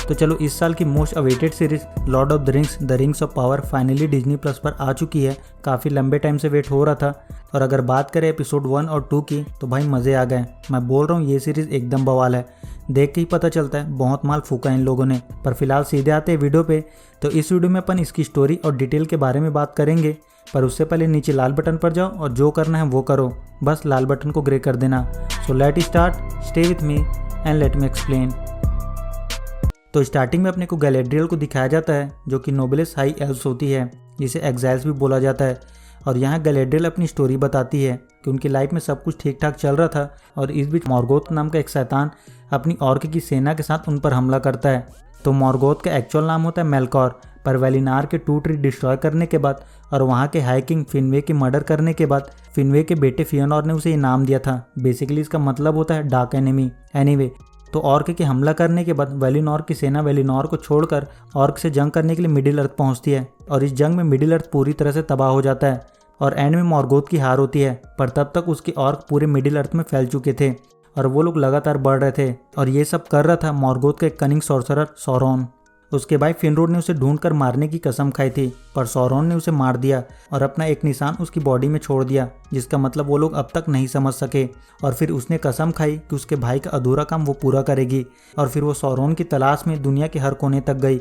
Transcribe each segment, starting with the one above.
तो चलो इस साल की most awaited series Lord of the rings of power finally Disney plus पर आ चुकी है। काफ़ी लंबे टाइम से वेट हो रहा था। और अगर बात करें एपिसोड 1 और 2 की तो भाई मज़े आ गए। मैं बोल रहा हूँ ये सीरीज़ एकदम बवाल है। देख के ही पता चलता है बहुत माल फूका इन लोगों ने। पर फिलहाल सीधे आते हैं वीडियो पे। तो इस वीडियो में अपन इसकी स्टोरी और डिटेल के बारे में बात करेंगे। पर उससे पहले नीचे लाल बटन पर जाओ और जो करना है वो करो, बस लाल बटन को ग्रे कर देना। So let start, stay with me and let me explain. तो स्टार्टिंग में अपने को गैलेड्रियल को दिखाया जाता है जो कि नोबलेस हाई एल्व्स होती है, जिसे एग्जाइल्स भी बोला जाता है। और यहाँ गैलेड्रियल अपनी स्टोरी बताती है कि उनकी लाइफ में सब कुछ ठीक ठाक चल रहा था और इस बीच मॉर्गोथ नाम का एक शैतान अपनी ऑर्क की सेना के साथ उन पर हमला करता है। तो मॉर्गोथ का एक्चुअल नाम होता है मेलकॉर। पर वेलिनार के 2 ट्री डिस्ट्रॉय करने के बाद और वहाँ के हाई किंग फिनवे के मर्डर करने के बाद फिनवे के बेटे फियोनोर ने उसे ये नाम दिया था। बेसिकली इसका मतलब होता है डार्क एनिमी। एनीवे, तो ऑर्क के हमला करने के बाद वेलिनोर की सेना वेलिनोर को छोड़कर ऑर्क से जंग करने के लिए मिडिल अर्थ पहुंचती है। और इस जंग में मिडिल अर्थ पूरी तरह से तबाह हो जाता है और एंड में मॉर्गोथ की हार होती है। पर तब तक उसके ऑर्क पूरे मिडिल अर्थ में फैल चुके थे और वो लोग लगातार बढ़ रहे थे। और ये सब कर रहा था मॉर्गोथ का एक कनिंग सॉर्सरर सौरॉन। उसके भाई फिनरोड ने उसे ढूंढकर मारने की कसम खाई थी, पर सौरॉन ने उसे मार दिया और अपना एक निशान उसकी बॉडी में छोड़ दिया, जिसका मतलब वो लोग अब तक नहीं समझ सके। और फिर उसने कसम खाई कि उसके भाई का अधूरा काम वो पूरा करेगी। और फिर वो सौरॉन की तलाश में दुनिया के हर कोने तक गई,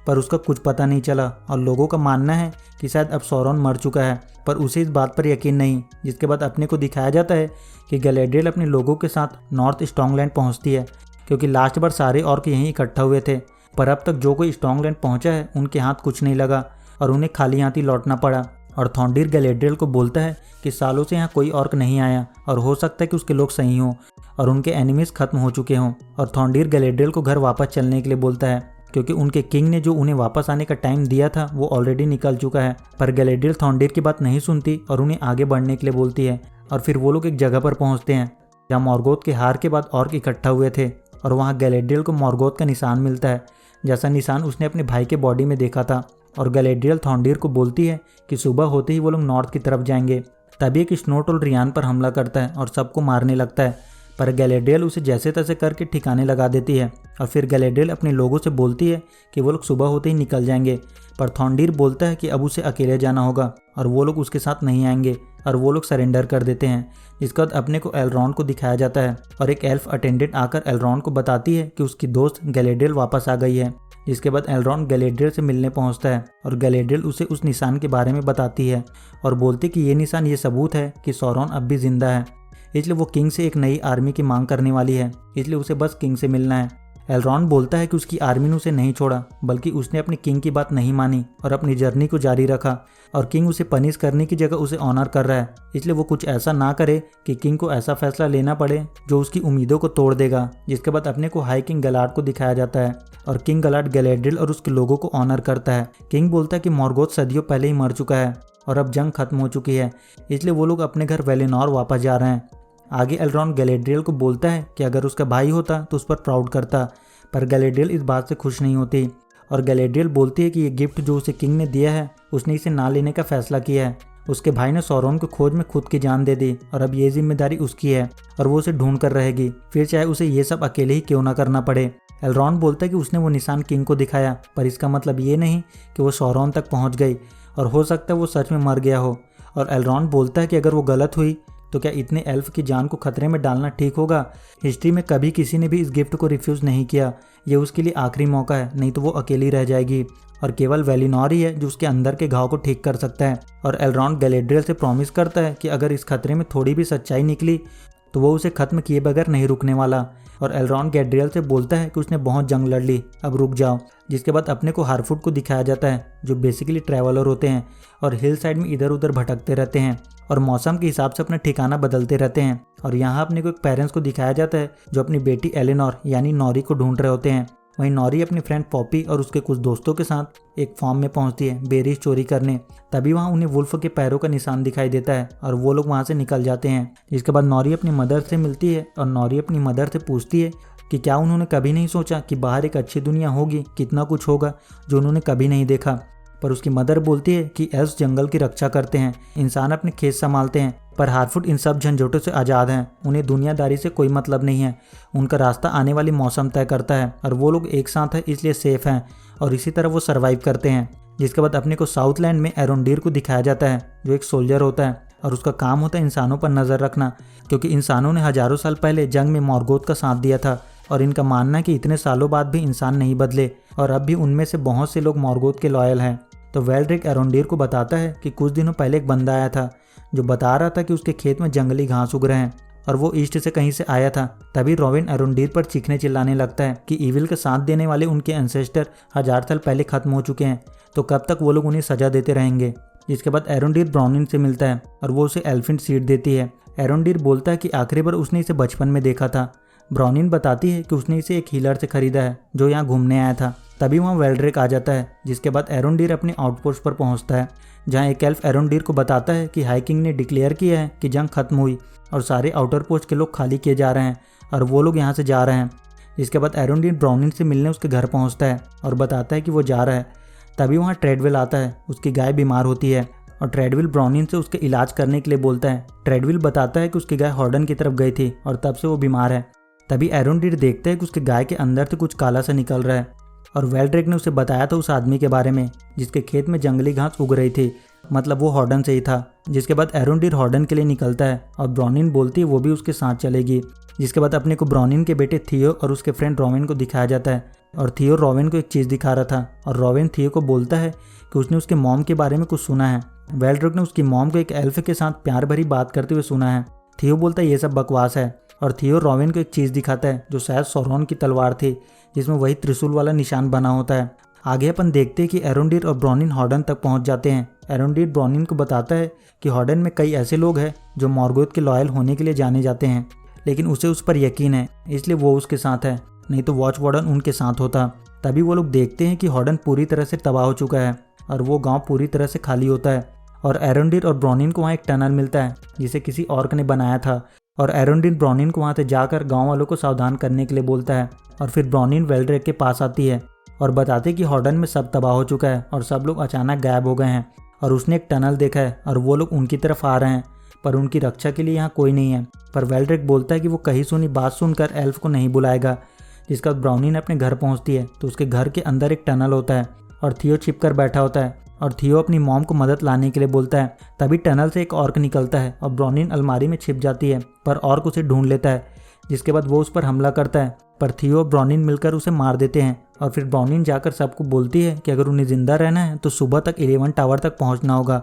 पर उसका कुछ पता नहीं चला। और लोगों का मानना है कि शायद अब सौरॉन मर चुका है, पर उसे इस बात पर यकीन नहीं। जिसके बाद अपने को दिखाया जाता है कि गैलेड्रियल अपने लोगों के साथ नॉर्थ स्ट्रॉन्गलैंड पहुंचती है, क्योंकि लास्ट बार सारे ऑर्क यहीं इकट्ठा हुए थे। पर अब तक जो कोई स्ट्रॉन्गलैंड पहुंचा है उनके हाथ कुछ नहीं लगा और उन्हें खाली हाथ ही लौटना पड़ा। और थॉन्डीर गैलेड्रियल को बोलता है कि सालों से यहाँ कोई ऑर्क नहीं आया और हो सकता है कि उसके लोग सही हों और उनके एनिमीज खत्म हो चुके हों। और थॉन्डीर गैलेड्रियल को घर वापस चलने के लिए बोलता है, क्योंकि उनके किंग ने जो उन्हें वापस आने का टाइम दिया था वो ऑलरेडी निकल चुका है। पर गैलेड्रियल थॉन्डीर की बात नहीं सुनती और उन्हें आगे बढ़ने के लिए बोलती है। और फिर वो लोग एक जगह पर पहुंचते हैं जहाँ मॉर्गोथ के हार के बाद ऑर्क इकट्ठा हुए थे। और वहाँ गैलेड्रियल को मॉर्गोथ का निशान मिलता है, जैसा निशान उसने अपने भाई के बॉडी में देखा था। और गैलेड्रियल थॉन्डीर को बोलती है कि सुबह होते ही वो लोग नॉर्थ की तरफ जाएंगे। तभी एक स्नोटोल रियान पर हमला करता है और सबको मारने लगता है। पर गैलेड्रियल उसे जैसे तैसे करके ठिकाने लगा देती है। और फिर गैलेड्रियल अपने लोगों से बोलती है कि वो लोग सुबह होते ही निकल जाएंगे। पर थॉन्डीर बोलता है कि अब उसे अकेले जाना होगा और वो लोग उसके साथ नहीं आएंगे और वो लोग सरेंडर कर देते हैं। जिसके बाद अपने को एलरॉन्ड को दिखाया जाता है और एक एल्फ अटेंडेंट आकर एलरॉन्ड को बताती है कि उसकी दोस्त गैलेड्रियल वापस आ गई है। जिसके बाद एलरॉन्ड गैलेड्रियल से मिलने पहुंचता है और गैलेड्रियल उसे उस निशान के बारे में बताती है और बोलती कि ये निशान ये सबूत है कि सौरॉन अब भी जिंदा है। इसलिए वो किंग से एक नई आर्मी की मांग करने वाली है, इसलिए उसे बस किंग से मिलना है। एलरॉन्ड बोलता है कि उसकी आर्मी ने उसे नहीं छोड़ा, बल्कि उसने अपनी किंग की बात नहीं मानी और अपनी जर्नी को जारी रखा। और किंग उसे पनिश करने की जगह उसे ऑनर कर रहा है, इसलिए वो कुछ ऐसा ना करे कि किंग को ऐसा फैसला लेना पड़े जो उसकी उम्मीदों को तोड़ देगा। जिसके बाद अपने को हाई किंग गलाड को दिखाया जाता है और किंग गलाड गैलेड्रियल और उसके लोगों को ऑनर करता है। किंग बोलता है कि मॉर्गोथ सदियों पहले ही मर चुका है और अब जंग खत्म हो चुकी है, इसलिए वो लोग अपने घर वेलिनोर वापस जा रहे हैं। आगे एलरॉन्ड गैलेड्रियल को बोलता है कि अगर उसका भाई होता तो उस पर प्राउड करता, पर गैलेड्रियल इस बात से खुश नहीं होती। और गैलेड्रियल बोलती है कि ये गिफ्ट जो उसे किंग ने दिया है उसने इसे ना लेने का फैसला किया है। उसके भाई ने सौरॉन को खोज में खुद की जान दे दी और अब ये जिम्मेदारी उसकी है और वो उसे ढूंढ कर रहेगी, फिर चाहे उसे ये सब अकेले ही क्यों ना करना पड़े। एलरॉन्ड बोलता है कि उसने वो निशान किंग को दिखाया, पर इसका मतलब ये नहीं कि वो सौरॉन तक पहुंच गई और हो सकता है वो सच में मर गया हो। और एलरॉन्ड बोलता है कि अगर वो गलत हुई तो क्या इतने एल्फ की जान को खतरे में डालना ठीक होगा। हिस्ट्री में कभी किसी ने भी इस गिफ्ट को रिफ्यूज़ नहीं किया, ये उसके लिए आखिरी मौका है, नहीं तो वो अकेली रह जाएगी और केवल वेलिनोर ही है जो उसके अंदर के घाव को ठीक कर सकता है। और एलरॉन्ड गैलेड्रियल से प्रॉमिस करता है कि अगर इस खतरे में थोड़ी भी सच्चाई निकली तो वो उसे खत्म किए बगैर नहीं रुकने वाला। और एलरॉन्ड गैलेड्रियल से बोलता है कि उसने बहुत जंग लड़ ली, अब रुक जाओ। जिसके बाद अपने को हारफुट को दिखाया जाता है जो बेसिकली ट्रैवलर होते हैं और हिल साइड में इधर उधर भटकते रहते हैं और मौसम के हिसाब से अपना ठिकाना बदलते रहते हैं। और यहाँ अपने को एक पेरेंट्स को दिखाया जाता है जो अपनी बेटी एलेनोर यानी नॉरी को ढूंढ रहे होते हैं। वहीं नॉरी अपनी फ्रेंड पॉपी और उसके कुछ दोस्तों के साथ एक फार्म में पहुंचती है बेरीज चोरी करने। तभी वहां उन्हें वुल्फ के पैरों का निशान दिखाई देता है और वो लोग वहां से निकल जाते हैं। जिसके बाद नॉरी अपनी मदर से मिलती है और नॉरी अपनी मदर से पूछती है कि क्या उन्होंने कभी नहीं सोचा कि बाहर एक अच्छी दुनिया होगी, कितना कुछ होगा जो उन्होंने कभी नहीं देखा। पर उसकी मदर बोलती है कि एल्व्स जंगल की रक्षा करते हैं, इंसान अपने खेत संभालते हैं, पर हार्टफुट इन सब झंझटों से आज़ाद हैं। उन्हें दुनियादारी से कोई मतलब नहीं है। उनका रास्ता आने वाली मौसम तय करता है और वो लोग एक साथ हैं इसलिए सेफ हैं और इसी तरह वो सर्वाइव करते हैं। जिसके बाद अपने को साउथलैंड में एरोंडीर को दिखाया जाता है, जो एक सोल्जर होता है और उसका काम होता है इंसानों पर नज़र रखना, क्योंकि इंसानों ने हज़ारों साल पहले जंग में मॉर्गोथ का साथ दिया था और इनका मानना है कि इतने सालों बाद भी इंसान नहीं बदले और अब भी उनमें से बहुत से लोग मॉर्गोथ के लॉयल हैं। तो वेल्ड्रिक एरोंडीर को बताता है कि कुछ दिनों पहले एक बंदा आया था जो बता रहा था कि उसके खेत में जंगली घास उग रहे हैं और वो ईस्ट से कहीं से आया था। तभी रोवेन एरोंडीर पर चीखने चिल्लाने लगता है कि ईविल का साथ देने वाले उनके एंसेस्टर 1000 साल पहले खत्म हो चुके हैं, तो कब तक वो लोग उन्हें सजा देते रहेंगे। जिसके बाद एरोंडीर ब्राउनिन से मिलता है और वो उसे एल्फिन सीड देती है। एरोंडीर बोलता है कि आखिरी बार उसने इसे बचपन में देखा था। ब्राउनिन बताती है कि उसने इसे एक हीलर से खरीदा है जो यहाँ घूमने आया था। तभी वहाँ वेल्ड्रिक आ जाता है। जिसके बाद एरोंडीर अपने आउटपोस्ट पर पहुँचता है, जहाँ एक एल्फ एरोंडीर को बताता है कि हाई किंग ने डिक्लेयर किया है कि जंग खत्म हुई और सारे आउटर पोस्ट के लोग खाली किए जा रहे हैं और वो लोग यहाँ से जा रहे हैं। जिसके बाद एरोंडीर ब्राउनिन से मिलने उसके घर पहुँचता है और बताता है कि वो जा रहा है। तभी वहाँ ट्रेडविल आता है। उसकी गाय बीमार होती है और ट्रेडविल ब्राउनिन से उसके इलाज करने के लिए बोलता है। ट्रेडविल बताता है कि उसकी गाय हॉर्डन की तरफ गई थी और तब से वो बीमार है। तभी एरोंडीर देखता है कि उसके गाय के अंदर से कुछ काला सा निकल रहा है और वेल्ड्रिक ने उसे बताया था उस आदमी के बारे में जिसके खेत में जंगली घास उग रही थी, मतलब वो हॉर्डन से ही था। जिसके बाद एरोंडीर हॉर्डन के लिए निकलता है और ब्राउनिन बोलती है वो भी उसके साथ चलेगी। जिसके बाद अपने को ब्राउनिन के बेटे थियो और उसके फ्रेंड रोवेन को दिखाया जाता है और थियो रोवेन को एक चीज़ दिखा रहा था और रोवेन थियो को बोलता है कि उसने उसके मॉम के बारे में कुछ सुना है। वेल्ड्रिक ने उसकी मॉम को एक एल्फ के साथ प्यार भरी बात करते हुए सुना है। थियो बोलता है ये सब बकवास है और थियो रोवेन को एक चीज़ दिखाता है जो शायद सौरॉन की तलवार थी, जिसमें वही त्रिशूल वाला निशान बना होता है। आगे अपन देखते हैं कि एरोंडीर और ब्राउनिन हॉर्डन तक पहुंच जाते हैं। एरोंडीर ब्राउनिन को बताता है कि हॉर्डन में कई ऐसे लोग हैं जो मॉर्गोथ के लॉयल होने के लिए जाने जाते हैं, लेकिन उसे उस पर यकीन है इसलिए वो उसके साथ है, नहीं तो वॉच वार्डन उनके साथ होता। तभी वो लोग देखते हैं कि हॉर्डन पूरी तरह से तबाह हो चुका है और वो गाँव पूरी तरह से खाली होता है और एरोंडीर और ब्राउनिन को वहाँ एक टनल मिलता है जिसे किसी ऑर्क ने बनाया था और एरोंडीर ब्राउनिन को वहाँ से जाकर गाँव वालों को सावधान करने के लिए बोलता है। और फिर ब्राउनिन वेल्ड्रिक के पास आती है और बताते कि हॉर्डन में सब तबाह हो चुका है और सब लोग अचानक गायब हो गए हैं और उसने एक टनल देखा है और वो लोग उनकी तरफ आ रहे हैं, पर उनकी रक्षा के लिए यहाँ कोई नहीं है। पर वेल्ड्रिक बोलता है कि वो कहीं सुनी बात सुनकर एल्फ को नहीं बुलाएगा। जिसका ब्राउनिन अपने घर पहुँचती है तो उसके घर के अंदर एक टनल होता है और थियो छिप कर बैठा होता है और थियो अपनी मॉम को मदद लाने के लिए बोलता है। तभी टनल से एक ऑर्क निकलता है और ब्राउनिन अलमारी में छिप जाती है, पर ऑर्क उसे ढूंढ लेता है। जिसके बाद वो उस पर हमला करता है, पर थियो और ब्राउनिन मिलकर उसे मार देते हैं और फिर ब्राउनिन जाकर सबको बोलती है कि अगर उन्हें जिंदा रहना है तो सुबह तक 11 टावर तक पहुंचना होगा।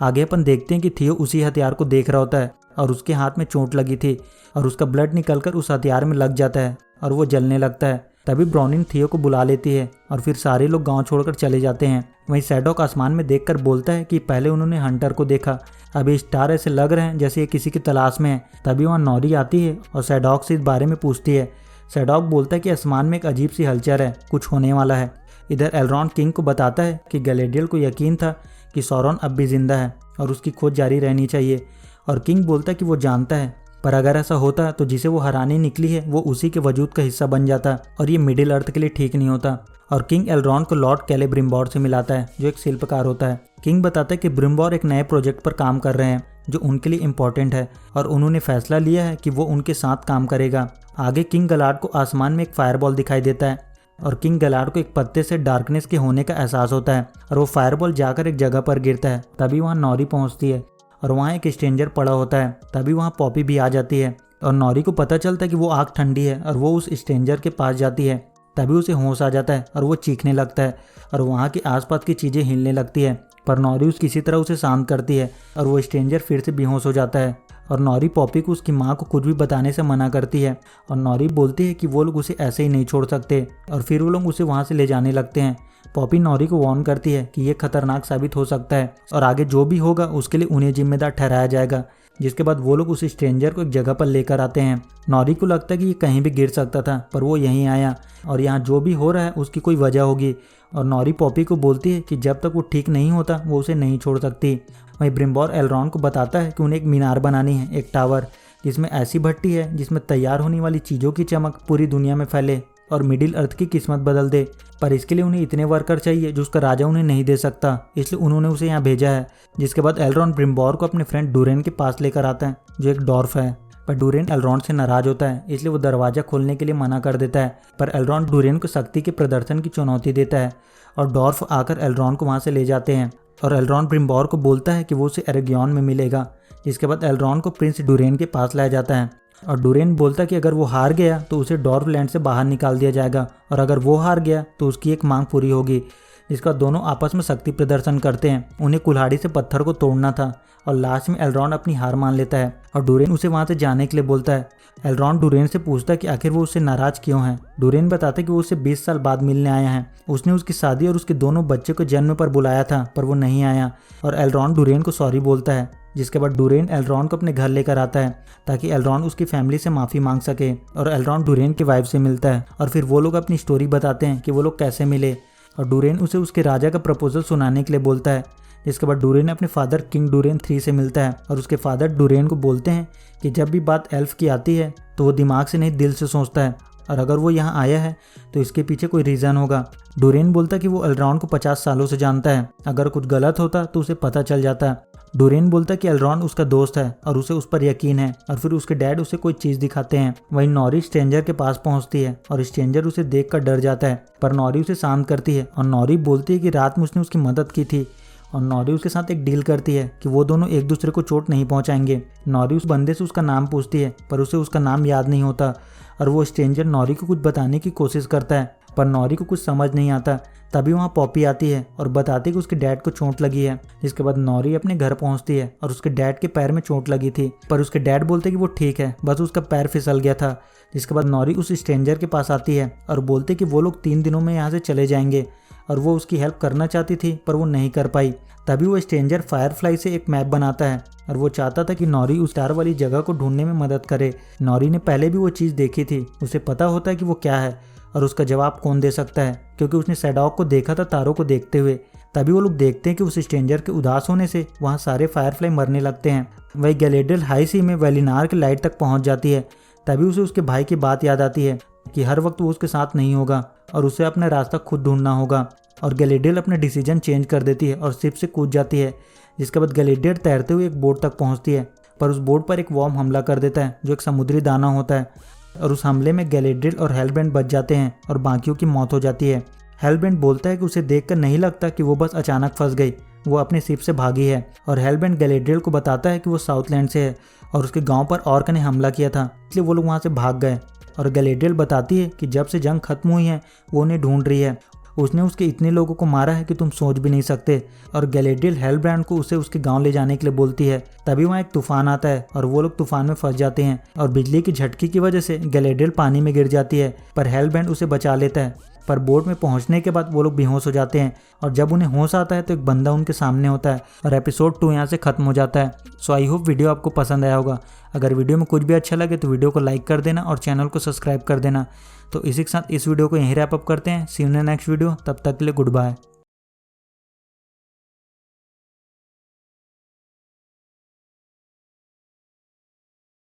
आगे अपन देखते हैं कि थियो उसी हथियार को देख रहा होता है और उसके हाथ में चोट लगी थी और उसका ब्लड निकलकर उस हथियार में लग जाता है और वो जलने लगता है। तभी ब्राउनिन थियो को बुला लेती है और फिर सारे लोग गांव छोड़कर चले जाते हैं। वहीं सैडॉक आसमान में देखकर बोलता है कि पहले उन्होंने हंटर को देखा, अभी स्टार ऐसे लग रहे हैं जैसे ये किसी की तलाश में है। तभी वहाँ नॉरी आती है और सैडॉक से इस बारे में पूछती है। सैडॉक बोलता है कि आसमान में एक अजीब सी हलचल है, कुछ होने वाला है। इधर एलरॉन किंग को बताता है कि गैलेडियल को यकीन था कि सौरॉन अब भी जिंदा है और उसकी खोज जारी रहनी चाहिए और किंग बोलता है कि वो जानता है, पर अगर ऐसा होता तो जिसे वो हराने निकली है वो उसी के वजूद का हिस्सा बन जाता और ये मिडिल अर्थ के लिए ठीक नहीं होता। और किंग एलरॉन को लॉर्ड कैलेब्रिम्बोर से मिलाता है जो एक शिल्पकार होता है। किंग बताता है कि ब्रिम्बोर एक नए प्रोजेक्ट पर काम कर रहे हैं जो उनके लिए इम्पोर्टेंट है और उन्होंने फैसला लिया है कि वो उनके साथ काम करेगा। आगे किंग गलार्ड को आसमान में एक फायरबॉल दिखाई देता है और किंग गलार्ड को एक पत्ते से डार्कनेस के होने का एहसास होता है और वो फायरबॉल जाकर एक जगह पर गिरता है। तभी वहाँ नॉरी पहुँचती है और वहाँ एक स्ट्रेंजर पड़ा होता है। तभी वहाँ पॉपी भी आ जाती है और नॉरी को पता चलता है कि वो आग ठंडी है और वो उस स्ट्रेंजर के पास जाती है। तभी उसे होश आ जाता है और वो चीखने लगता है और वहाँ की आसपास की चीज़ें हिलने लगती है, पर नॉरी किसी तरह उसे शांत करती है और वो स्ट्रेंजर फिर से बेहोश हो जाता है। और नॉरी पॉपी को उसकी माँ को कुछ भी बताने से मना करती है और नॉरी बोलती है कि वो लोग उसे ऐसे ही नहीं छोड़ सकते और फिर वो लोग उसे वहाँ से ले जाने लगते हैं। पॉपी नॉरी को वार्न करती है कि ये खतरनाक साबित हो सकता है और आगे जो भी होगा उसके लिए उन्हें जिम्मेदार ठहराया जाएगा। जिसके बाद वो लोग उस स्ट्रेंजर को एक जगह पर लेकर आते हैं। नॉरी को लगता है कि ये कहीं भी गिर सकता था, पर वो यहीं आया और यहाँ जो भी हो रहा है उसकी कोई वजह होगी। और नॉरी पॉपी को बोलती है कि जब तक वो ठीक नहीं होता वो उसे नहीं छोड़ सकती। वहीं ब्रिम्बोर एलरॉन को बताता है कि उन्हें एक मीनार बनानी है, एक टावर जिसमें ऐसी भट्टी है जिसमें तैयार होने वाली चीज़ों की चमक पूरी दुनिया में फैले और मिडिल अर्थ की किस्मत बदल दे। पर इसके लिए उन्हें इतने वर्कर चाहिए जो उसका राजा उन्हें नहीं दे सकता, इसलिए उन्होंने उसे यहाँ भेजा है। जिसके बाद एलरॉन ब्रिम्बोर को अपने फ्रेंड डूरेन के पास लेकर आता है जो एक डॉर्फ है। पर डूरेन एलरॉन से नाराज होता है, इसलिए वो दरवाजा खोलने के लिए मना कर देता है। पर एलरॉन डूरेन को शक्ति के प्रदर्शन की चुनौती देता है और डॉर्फ आकर एलरॉन को वहाँ से ले जाते हैं। और एलरॉन ब्रिम्बोर को बोलता है कि वो उसे एरेगियन में मिलेगा। इसके बाद एलरॉन को प्रिंस डूरेन के पास लाया जाता है और डूरेन बोलता है कि अगर वो हार गया तो उसे डॉर्फ लैंड से बाहर निकाल दिया जाएगा और अगर वो हार गया तो उसकी एक मांग पूरी होगी। जिसका दोनों आपस में शक्ति प्रदर्शन करते हैं। उन्हें कुल्हाड़ी से पत्थर को तोड़ना था और लास्ट में एलरॉन अपनी हार मान लेता है और डूरेन उसे वहाँ से जाने के लिए बोलता है। एलरॉन डूरेन से पूछता है कि आखिर वो उससे नाराज क्यों है। डूरेन बताता है कि वो उससे 20 साल बाद मिलने आया है। उसने उसकी शादी और उसके दोनों बच्चे को जन्म पर बुलाया था पर वो नहीं आया और एलरॉन डूरेन को सॉरी बोलता है। जिसके बाद डूरेन एलरॉन को अपने घर लेकर आता है ताकि एलरॉन उसकी फैमिली से माफ़ी मांग सके और एलरॉन डूरेन की वाइफ से मिलता है और फिर वो लोग अपनी स्टोरी बताते हैं कि वो लोग कैसे मिले और डूरेन उसे उसके राजा का प्रपोजल सुनाने के लिए बोलता है। जिसके बाद डूरेन अपने फादर किंग डूरेन 3 से मिलता है और उसके फादर डूरेन को बोलते हैं कि जब भी बात एल्फ की आती है तो वो दिमाग से नहीं दिल से सोचता है और अगर वो यहाँ आया है तो इसके पीछे कोई रीज़न होगा। डूरेन बोलता है कि वो एलरॉन को 50 सालों से जानता है, अगर कुछ गलत होता तो उसे पता चल जाता। डूरेन बोलता है कि एलरॉन उसका दोस्त है और उसे उस पर यकीन है और फिर उसके डैड उसे कोई चीज़ दिखाते हैं। वहीं नॉरी स्ट्रेंजर के पास पहुंचती है और स्ट्रेंजर उसे देखकर डर जाता है पर नॉरी उसे शांत करती है और नॉरी बोलती है कि रात में उसने उसकी मदद की थी और नॉरी उसके साथ एक डील करती है कि वो दोनों एक दूसरे को चोट नहीं पहुंचाएंगे। नॉरी उस बंदे से उसका नाम पूछती है पर उसे उसका नाम याद नहीं होता और वो स्ट्रेंजर नॉरी को कुछ बताने की कोशिश करता है पर नॉरी को कुछ समझ नहीं आता। तभी वहाँ पॉपी आती है और बताती है कि उसके डैड को चोट लगी है। जिसके बाद नॉरी अपने घर पहुँचती है और उसके डैड के पैर में चोट लगी थी पर उसके डैड बोलते कि वो ठीक है, बस उसका पैर फिसल गया था। जिसके बाद नॉरी उस स्ट्रेंजर के पास आती है और बोलते कि वो लोग 3 दिनों में यहाँ से चले जाएंगे और वो उसकी हेल्प करना चाहती थी पर वो नहीं कर पाई। तभी वो स्ट्रेंजर फायरफ्लाई से एक मैप बनाता है और वो चाहता था कि नॉरी उस स्टार वाली जगह को ढूंढने में मदद करे। नॉरी ने पहले भी वो चीज़ देखी थी, उसे पता होता है कि वो क्या है और उसका जवाब कौन दे सकता है क्योंकि उसने सैडॉक को देखा था तारों को देखते हुए। तभी वो लोग देखते हैं कि उस स्ट्रेंजर के उदास होने से वहाँ सारे फायरफ्लाई मरने लगते हैं। वही गैलेड्रियल हाई सी में वेलिनार के लाइट तक पहुँच जाती है। तभी उसे उसके भाई की बात याद आती है कि हर वक्त वो उसके साथ नहीं होगा और उसे अपना रास्ता खुद ढूंढना होगा और गैलेड्रियल अपना डिसीजन चेंज कर देती है और शिप से कूद जाती है। जिसके बाद गैलेड्रियल तैरते हुए एक बोट तक पहुंचती है पर उस बोट पर एक वॉर्म हमला कर देता है जो एक समुद्री दाना होता है और उस हमले में गैलेड्रियल और हेलब्रेंड बच जाते हैं और बाकियों की मौत हो जाती है। हेलब्रेंड बोलता है कि उसे देखकर नहीं लगता कि वो बस अचानक फंस गई, वो अपने शिप से भागी है और हेलब्रेंड गैलेड्रियल को बताता है कि वो साउथलैंड से है और उसके गाँव पर ऑर्क ने हमला किया था इसलिए वो लोग वहाँ से भाग गए। और गैलेड्रियल बताती है कि जब से जंग खत्म हुई है वो उन्हें ढूंढ रही है, उसने उसके इतने लोगों को मारा है कि तुम सोच भी नहीं सकते। और गैलेड्रियल हेलब्रांड को उसे उसके गांव ले जाने के लिए बोलती है। तभी वहाँ एक तूफान आता है और वो लोग तूफान में फंस जाते हैं और बिजली की झटके की वजह से गैलेड्रियल पानी में गिर जाती है पर हेलब्रांड उसे बचा लेता है। पर बोट में पहुंचने के बाद वो लोग बेहोश हो जाते हैं और जब उन्हें होश आता है तो एक बंदा उनके सामने होता है और एपिसोड 2 यहाँ से खत्म हो जाता है। सो आई होप वीडियो आपको पसंद आया होगा। अगर वीडियो में कुछ भी अच्छा लगे तो वीडियो को लाइक कर देना और चैनल को सब्सक्राइब कर देना। तो इसी के साथ इस वीडियो को यहीं रैप अप करते हैं। सी यू इन नेक्स्ट वीडियो, तब तक के लिए गुड बाय।